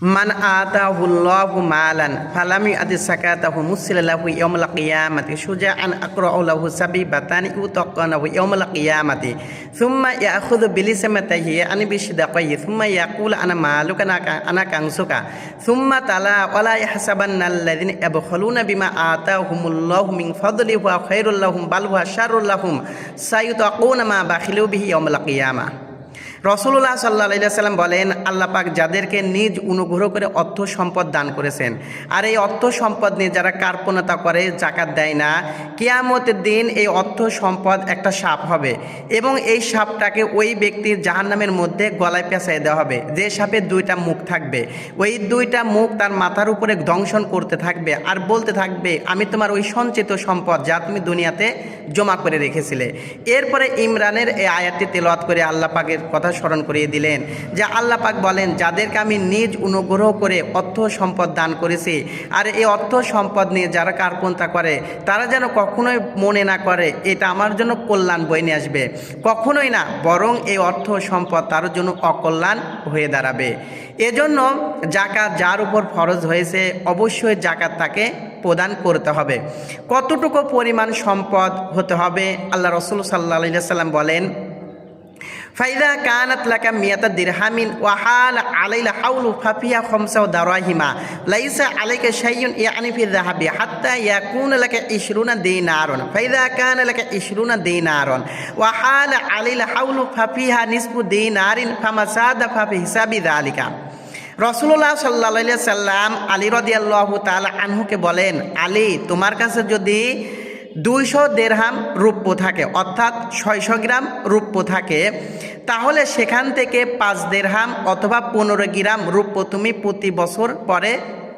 মান আতাহুল্লাহু মালান ফালাম ইউআতি যাকাতাহু মুসিলা লাহু ইয়াউমাল কিয়ামাতি শুজাআন আকরাউ লাহু সাবিবাতান ইউতাক্কানাহু ইয়াউমাল কিয়ামাতি সুম্মা ইয়াখুযু বিলিসামাতিহি আন বিশিদাqihi সুম্মা ইয়াকুলু আনা মালুকা আনা কানসুকা সুম্মা তালা ওয়ালা ইয়াহসাবান্নাল্লাযিনা ইয়াবখুলুনা বিমা আতাহুমুল্লাহু মিন ফাদলিহি ওয়া খায়রুল লাহুম বাল হুয়া শাররুল লাহুম সায়ুতাকুনা মা বাখিলু বিহি ইয়াউমাল কিয়ামাহ। রাসূলুল্লাহ সাল্লাল্লাহু আলাইহি ওয়াসাল্লাম বলেন, আল্লাহ পাক যাদেরকে নিজ অনুগ্রহ করে অর্থ সম্পদ দান করেছেন, আর এই অর্থ সম্পদ নিয়ে যারা কার্পণ্যতা করে, জাকাত দেয় না, কিয়ামতের দিন এই অর্থ সম্পদ একটা সাপ হবে এবং এই সাপটাকে ওই ব্যক্তির জাহান্নামের মধ্যে গলায় পেঁচাই দেওয়া হবে। যে সাপের দুইটা মুখ থাকবে, ওই দুইটা মুখ তার মাথার উপরে দংশন করতে থাকবে আর বলতে থাকবে, আমি তোমার ওই সঞ্চিত সম্পদ যা তুমি দুনিয়াতে জমা করে রেখেছিলে। এরপরে ইমরানের এই আয়াতটি তেলাওয়াত করে আল্লাহ পাকের কথা স্মরণ করিয়ে দিলেন যে আল্লাহ পাক বলেন, যাদেরকে আমি নিজ অনুগ্রহ করে অর্থ সম্পদ দান করেছি, আর এই অর্থ সম্পদ নিয়ে যারা কার্পণ্যতা করে তারা যেন কখনোই মনে না করে এটা আমার জন্য কল্যাণ বয়ে নিয়ে আসবে, কখনোই না, বরং এই অর্থ সম্পদ তার জন্য অকল্যাণ হয়ে দাঁড়াবে। এজন্য জাকাত যার উপর ফরজ হয়েছে অবশ্যই জাকাত তাকে প্রদান করতে হবে। কতটুকু পরিমাণ সম্পদ হতে হবে? আল্লাহ রাসূল সাল্লাল্লাহু আলাইহি ওয়াসাল্লাম বলেন, ফাইদা কানাত লাকা মিয়াতা দিরহামিন ওয়া হাল আলাইল হাউলু ফাফিয়া খামসা দারাহিমা লাইসা আলাইকা শাইউন ইয়ানি ফি যাহাবি হাত্তা ইয়াকুনা লাকা 20 দিনারুন ফাইদা কানা লাকা 20 দিনারুন ওয়া হাল আলাইল হাউলু ফাফিহা নিসফু দিনারিন ফামাসাদা ফাফি হিসাবি যালিকা। রাসূলুল্লাহ সাল্লাল্লাহু আলাইহি ওয়াসাল্লাম আলী রাদিয়াল্লাহু তাআলা আনহুকে বলেন, আলী, তোমার কাছে যদি 200 দিরহাম রূপ্য থাকে, অর্থাৎ 600 গ্রাম রূপ্য থাকে, তাহলে সেখান থেকে 5 দিরহাম অথবা 15 গ্রাম রূপ্য তুমি প্রতি বছর পরে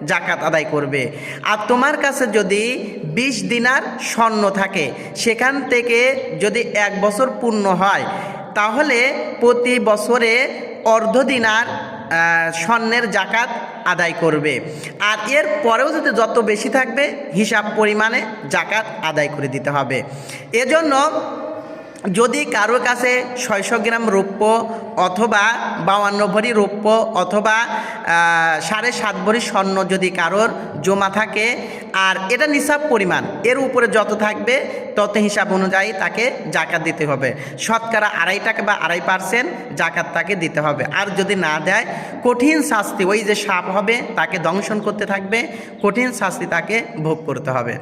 জাকাত আদায় করবে। আর তোমার কাছে যদি 20 দিনার স্বর্ণ থাকে, সেখান থেকে যদি 1 বছর পূর্ণ হয় তাহলে প্রতি বছরে অর্ধ দিনার স্বর্ণের জাকাত আদায় করবে। আর এর পরেও যদি যত বেশি থাকবে হিসাব পরিমাণে জাকাত আদায় করে দিতে হবে। এজন্য যদি কারো কাছে 600 গ্রাম রৌপ্য অথবা 52 ভরি রৌপ্য অথবা 7.5 ভরি স্বর্ণ যদি কারোর জমা থাকে, আর এটা নিসাব পরিমাণ, এর উপরে যত থাকবে তত হিসাব অনুযায়ী তাকে জাকাত দিতে হবে। শতকরা 2.5% বা 2.5% জাকাত তাকে দিতে হবে। আর যদি না দেয় কঠিন শাস্তি, ওই যে সাপ হবে তাকে দংশন করতে থাকবে, কঠিন শাস্তি তাকে ভোগ করতে হবে।